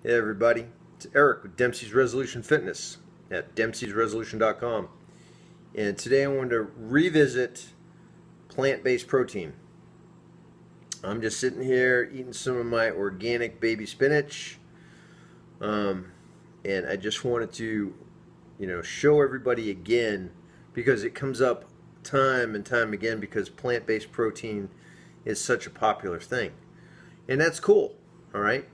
Hey everybody, it's Eric with Dempsey's Resolution Fitness at dempseysresolution.com. And today I wanted to revisit plant-based protein. I'm just sitting here eating some of my organic baby spinach. And I just wanted to, show everybody again because it comes up time and time again because plant-based protein is such a popular thing. And that's cool, all right?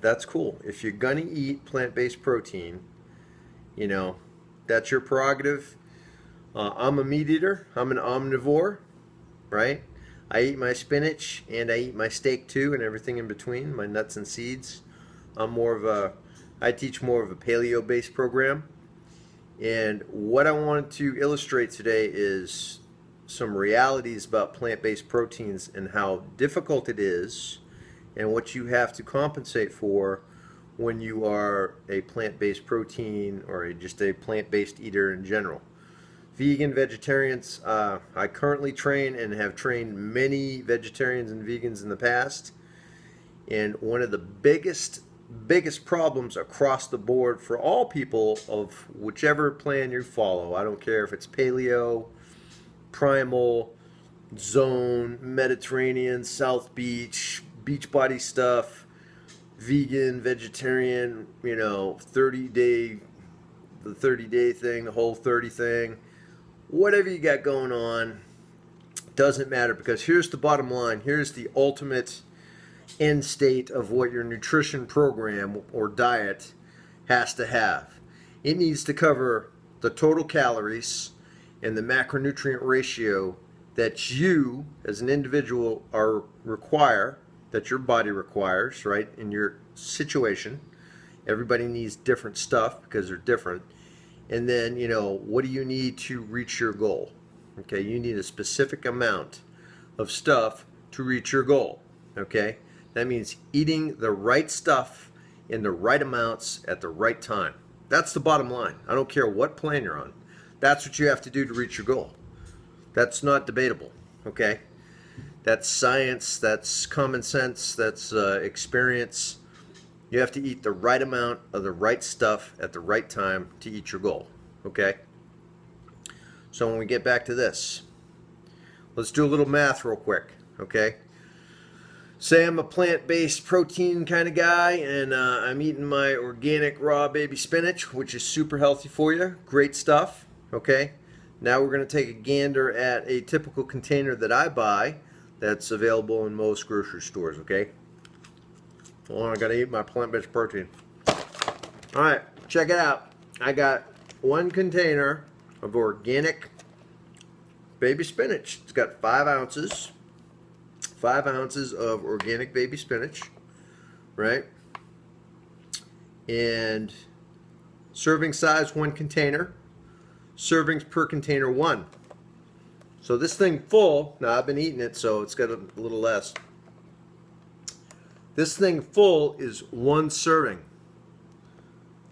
That's cool. If you're gonna eat plant-based protein, that's your prerogative. I'm a meat eater. I'm an omnivore, right? I eat my spinach and I eat my steak too, and everything in between, my nuts and seeds. I teach more of a paleo-based program. And what I wanted to illustrate today is some realities about plant-based proteins and how difficult it is and what you have to compensate for when you are a plant-based protein or just a plant-based eater in general. Vegan, vegetarians, I currently train and have trained many vegetarians and vegans in the past, and one of the biggest problems across the board for all people of whichever plan you follow, I don't care if it's paleo, primal, zone, Mediterranean, South Beach, beach body stuff, vegan, vegetarian, 30-day, the 30-day thing, the whole 30 thing, whatever you got going on, doesn't matter, because here's the bottom line. Here's the ultimate end state of what your nutrition program or diet has to have. It needs to cover the total calories and the macronutrient ratio that you as an individual that your body requires, right, in your situation. Everybody needs different stuff because they're different. And then, what do you need to reach your goal? Okay, you need a specific amount of stuff to reach your goal. Okay, that means eating the right stuff in the right amounts at the right time. That's the bottom line. I don't care what plan you're on. That's what you have to do to reach your goal. That's not debatable. Okay, that's science, that's common sense, that's experience. You have to eat the right amount of the right stuff at the right time to eat your goal, okay? So when we get back to this, let's do a little math real quick, okay? Say I'm a plant-based protein kind of guy, and I'm eating my organic raw baby spinach, which is super healthy for you. Great stuff, okay? Now we're going to take a gander at a typical container that I buy that's available in most grocery stores, okay? Hold on, I gotta eat my plant-based protein. Alright, check it out. I got one container of organic baby spinach. It's got 5 ounces. 5 ounces of organic baby spinach, right? And serving size 1 container. Servings per container 1. So this thing full, now I've been eating it, so it's got a little less. This thing full is 1 serving.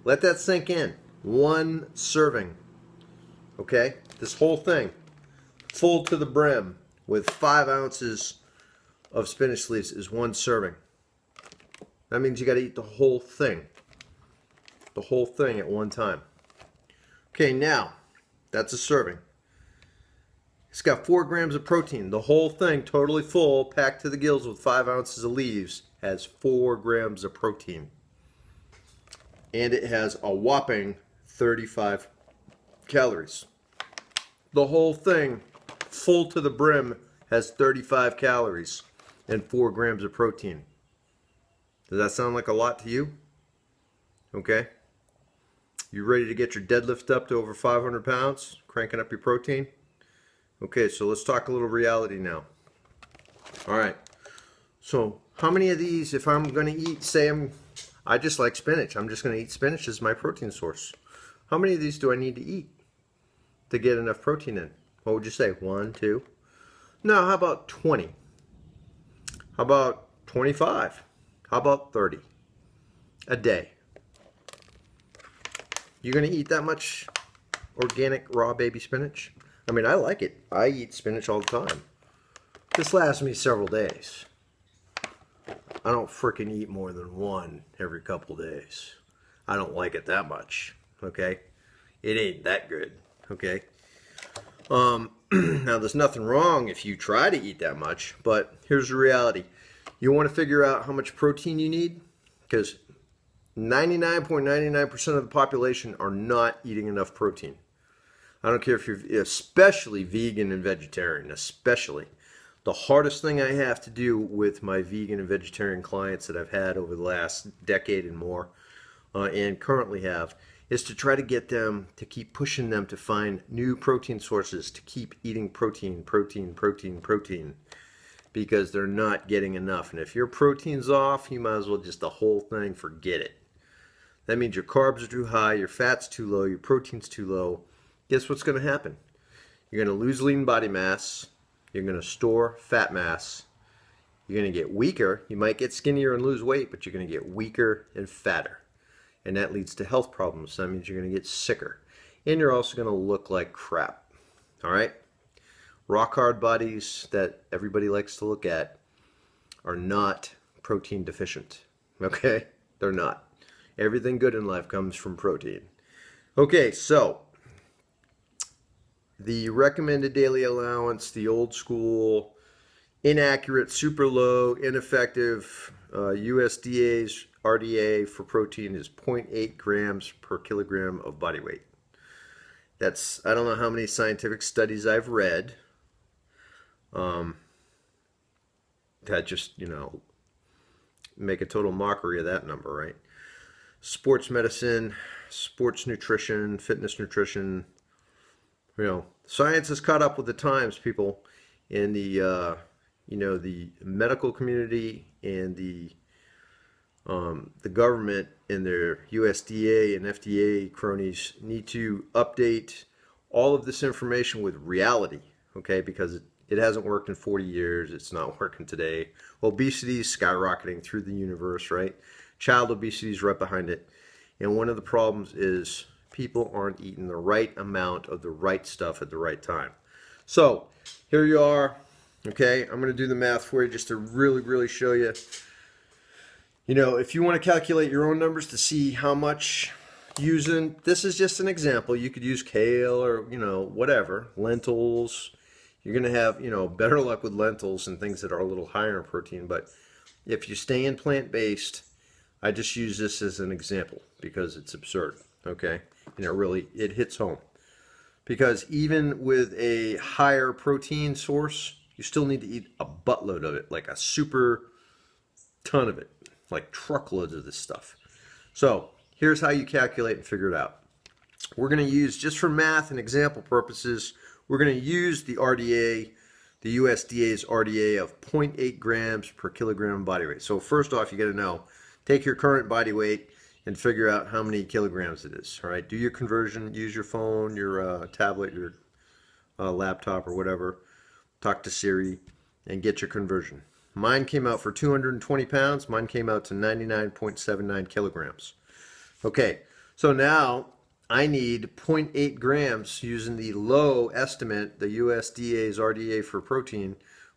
Let that sink in. 1 serving. Okay? This whole thing, full to the brim with 5 ounces of spinach leaves, is 1 serving. That means you got to eat the whole thing. The whole thing at one time. Okay, now, that's a serving. It's got 4 grams of protein. The whole thing, totally full, packed to the gills with 5 ounces of leaves, has 4 grams of protein. And it has a whopping 35 calories. The whole thing, full to the brim, has 35 calories and 4 grams of protein. Does that sound like a lot to you? Okay. You ready to get your deadlift up to over 500 pounds? Cranking up your protein? Okay, so let's talk a little reality now. All right. So how many of these, if I'm going to eat, I just like spinach. I'm just going to eat spinach as my protein source. How many of these do I need to eat to get enough protein in? What would you say? 1, 2? No, how about 20? How about 25? How about 30 a day? You going to eat that much organic raw baby spinach? I mean, I like it. I eat spinach all the time. This lasts me several days. I don't freaking eat more than one every couple days. I don't like it that much, okay? It ain't that good, okay? Now, there's nothing wrong if you try to eat that much, but here's the reality. You want to figure out how much protein you need, because 99.99% of the population are not eating enough protein. I don't care if you're especially vegan and vegetarian, especially. The hardest thing I have to do with my vegan and vegetarian clients that I've had over the last decade and more, and currently have, is to try to get them to keep pushing them to find new protein sources, to keep eating protein, because they're not getting enough. And if your protein's off, you might as well just the whole thing forget it. That means your carbs are too high, your fat's too low, your protein's too low. Guess what's going to happen? You're going to lose lean body mass, you're going to store fat mass, you're going to get weaker. You might get skinnier and lose weight, but you're going to get weaker and fatter. And that leads to health problems. That means you're going to get sicker. And you're also going to look like crap. All right? Rock hard bodies that everybody likes to look at are not protein deficient. Okay? They're not. Everything good in life comes from protein. Okay, so the recommended daily allowance, the old school, inaccurate, super low, ineffective USDA's RDA for protein is 0.8 grams per kilogram of body weight. That's, I don't know how many scientific studies I've read that just, make a total mockery of that number, right? Sports medicine, sports nutrition, fitness nutrition, science has caught up with the times, people, in the, the medical community and the government and their USDA and FDA cronies need to update all of this information with reality, okay? Because it hasn't worked in 40 years. It's not working today. Obesity is skyrocketing through the universe, right? Child obesity is right behind it. And one of the problems is people aren't eating the right amount of the right stuff at the right time. So here you are, okay? I'm going to do the math for you just to really, really show you. If you want to calculate your own numbers to see how much using, this is just an example. You could use kale or, whatever, lentils. You're going to have, better luck with lentils and things that are a little higher in protein. But if you stay in plant-based, I just use this as an example because it's absurd, okay? And it hits home. Because even with a higher protein source, you still need to eat a buttload of it, like a super ton of it. Like truckloads of this stuff. So here's how you calculate and figure it out. We're going to use, just for math and example purposes, we're going to use the RDA, the USDA's RDA of 0.8 grams per kilogram body weight. So first off, you got to know, take your current body weight and figure out how many kilograms it is. All right, do your conversion, use your phone, your tablet, your laptop or whatever, talk to Siri and get your conversion. Mine came out for 220 pounds. Mine came out to 99.79 kilograms. Okay, so now I need 0.8 grams using the low estimate, the USDA's RDA for protein,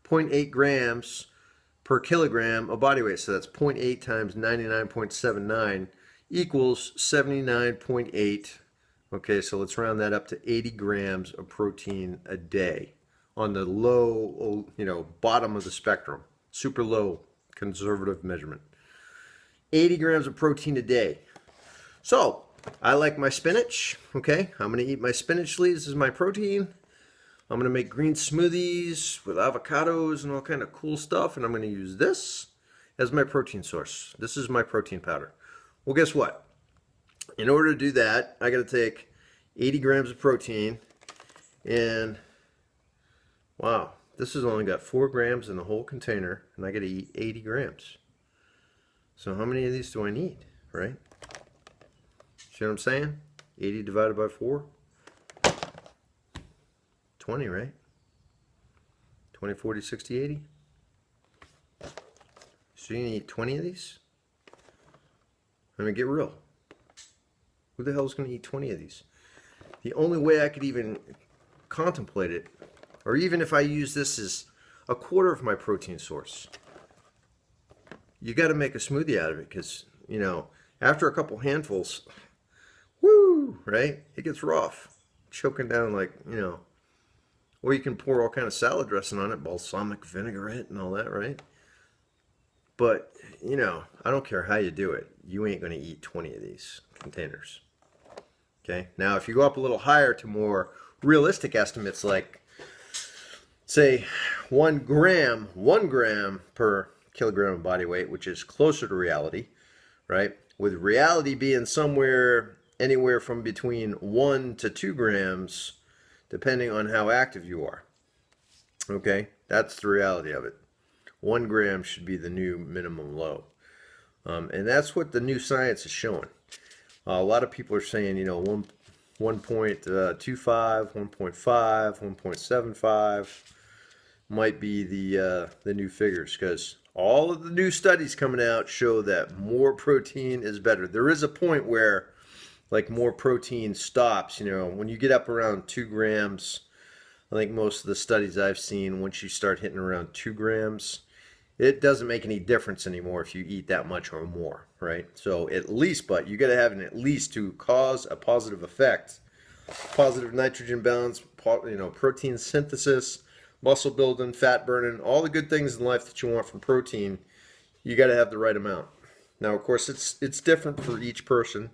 0.8 grams per kilogram of body weight. So that's 0.8 times 99.79 equals 79.8. Okay, so let's round that up to 80 grams of protein a day on the low, bottom of the spectrum. Super low conservative measurement. 80 grams of protein a day. So I like my spinach. Okay, I'm going to eat my spinach leaves as my protein. I'm going to make green smoothies with avocados and all kind of cool stuff, and I'm going to use this as my protein source. This is my protein powder. Well, guess what? In order to do that, I got to take 80 grams of protein, and wow, this has only got 4 grams in the whole container, and I got to eat 80 grams. So how many of these do I need, right? See what I'm saying? 80 divided by 4? 20, right? 20, 40, 60, 80? So you need 20 of these? I mean, get real. Who the hell is going to eat 20 of these? The only way I could even contemplate it, or even if I use this as a quarter of my protein source, you got to make a smoothie out of it because, you know, after a couple handfuls, woo, right? It gets rough. Choking down like, you know, or you can pour all kind of salad dressing on it, balsamic vinaigrette and all that, right? But, you know, I don't care how you do it. You ain't going to eat 20 of these containers. Okay? Now, if you go up a little higher to more realistic estimates like, say, 1 gram per kilogram of body weight, which is closer to reality, right? With reality being somewhere, anywhere from between 1 to 2 grams, depending on how active you are. Okay? That's the reality of it. 1 gram should be the new minimum low. And that's what the new science is showing. A lot of people are saying, you know, 1.25, 1.5, 1.75 might be the new figures, because all of the new studies coming out show that more protein is better. There is a point where, like, more protein stops. You know, when you get up around 2 grams, I think most of the studies I've seen, once you start hitting around 2 grams, it doesn't make any difference anymore if you eat that much or more, right? So at least, but you got to have an at least to cause a positive effect. Positive nitrogen balance, you know, protein synthesis, muscle building, fat burning, all the good things in life that you want from protein, you got to have the right amount. Now, of course, it's different for each person,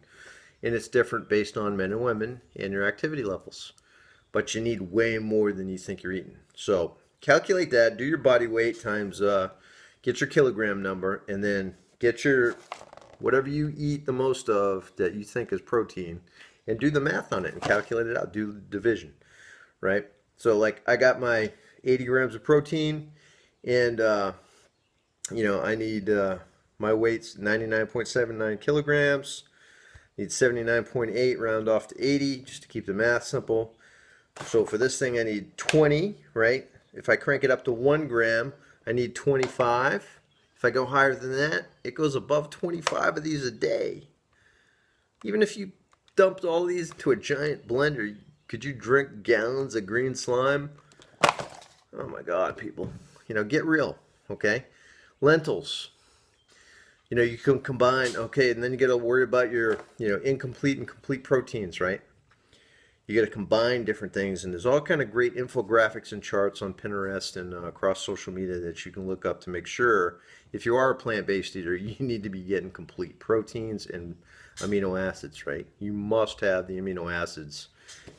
and it's different based on men and women and your activity levels. But you need way more than you think you're eating. So calculate that, do your body weight times, get your kilogram number, and then get your whatever you eat the most of that you think is protein, and do the math on it and calculate it out. Do the division, right? So like I got my 80 grams of protein, and you know, I need my weight's 99.79 kilograms. Need 79.8, round off to 80 just to keep the math simple. So for this thing I need 20, right? If I crank it up to 1 gram, I need 25. If I go higher than that, it goes above 25 of these a day. Even if you dumped all these into a giant blender, could you drink gallons of green slime? Oh my God, people. You know, get real, okay? Lentils. You know, you can combine, okay, and then you got to worry about your, you know, incomplete and complete proteins, right? You got to combine different things, and there's all kind of great infographics and charts on Pinterest and across social media that you can look up to make sure if you are a plant-based eater, you need to be getting complete proteins and amino acids, right? You must have the amino acids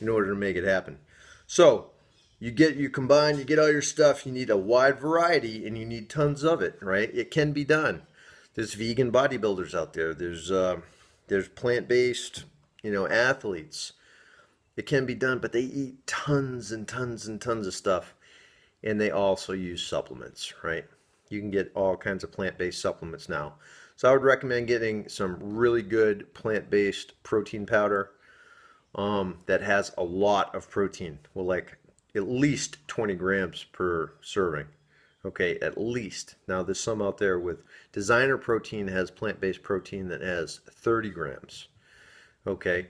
in order to make it happen. So you combine, you get all your stuff, you need a wide variety, and you need tons of it, right? It can be done. There's vegan bodybuilders out there. There's plant-based, you know, athletes. It can be done, but they eat tons and tons and tons of stuff, and they also use supplements, right? You can get all kinds of plant-based supplements now. So I would recommend getting some really good plant-based protein powder that has a lot of protein. Well, like at least 20 grams per serving. Okay, at least. Now there's some out there with Designer Protein has plant-based protein that has 30 grams. Okay.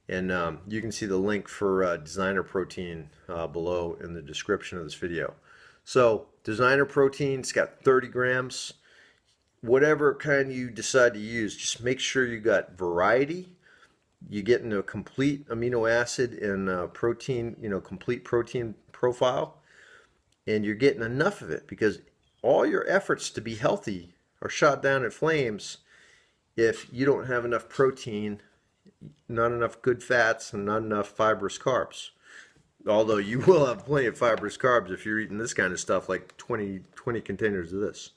And you can see the link for Designer Protein below in the description of this video. So Designer Protein's got 30 grams. Whatever kind you decide to use, just make sure you got variety. You get into a complete amino acid and protein, you know, complete protein profile. And you're getting enough of it, because all your efforts to be healthy are shot down in flames if you don't have enough protein, not enough good fats, and not enough fibrous carbs. Although you will have plenty of fibrous carbs if you're eating this kind of stuff, like 20 containers of this.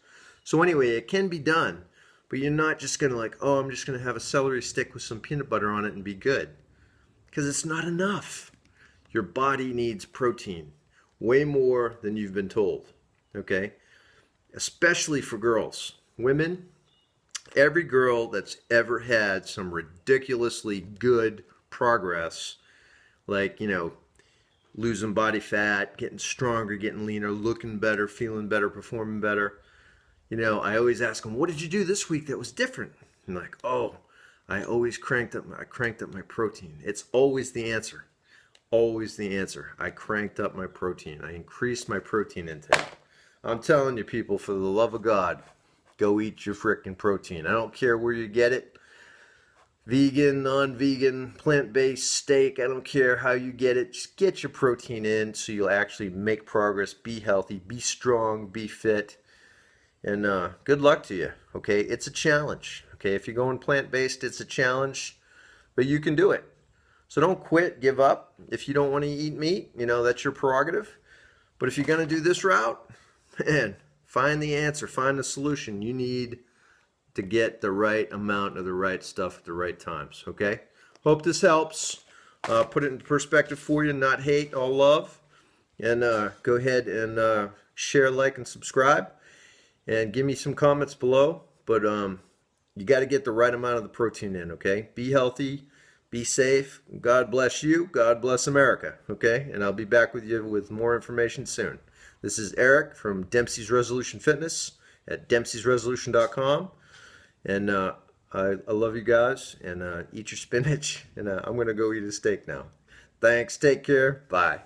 So anyway, it can be done, but you're not just going to like, oh, I'm just going to have a celery stick with some peanut butter on it and be good. Because it's not enough. Your body needs protein. Way more than you've been told. Okay? Especially for girls. Women, every girl that's ever had some ridiculously good progress, like, you know, losing body fat, getting stronger, getting leaner, looking better, feeling better, performing better, you know, I always ask them, what did you do this week that was different? And like, oh, I cranked up my protein. It's always the answer. Always the answer. I cranked up my protein. I increased my protein intake. I'm telling you, people, for the love of God, go eat your frickin' protein. I don't care where you get it. Vegan, non-vegan, plant-based, steak, I don't care how you get it. Just get your protein in so you'll actually make progress, be healthy, be strong, be fit. And good luck to you, okay? It's a challenge, okay? If you're going plant-based, it's a challenge, but you can do it. So don't quit, give up. If you don't want to eat meat, you know, that's your prerogative. But if you're going to do this route, man, find the answer, find the solution. You need to get the right amount of the right stuff at the right times, okay? Hope this helps. Put it into perspective for you, not hate, all love. And go ahead and share, like, and subscribe. And give me some comments below. But you got to get the right amount of the protein in, okay? Be healthy, be safe. God bless you. God bless America, okay? And I'll be back with you with more information soon. This is Eric from Dempsey's Resolution Fitness at dempseysresolution.com. And I love you guys, and eat your spinach, and I'm going to go eat a steak now. Thanks, take care, bye.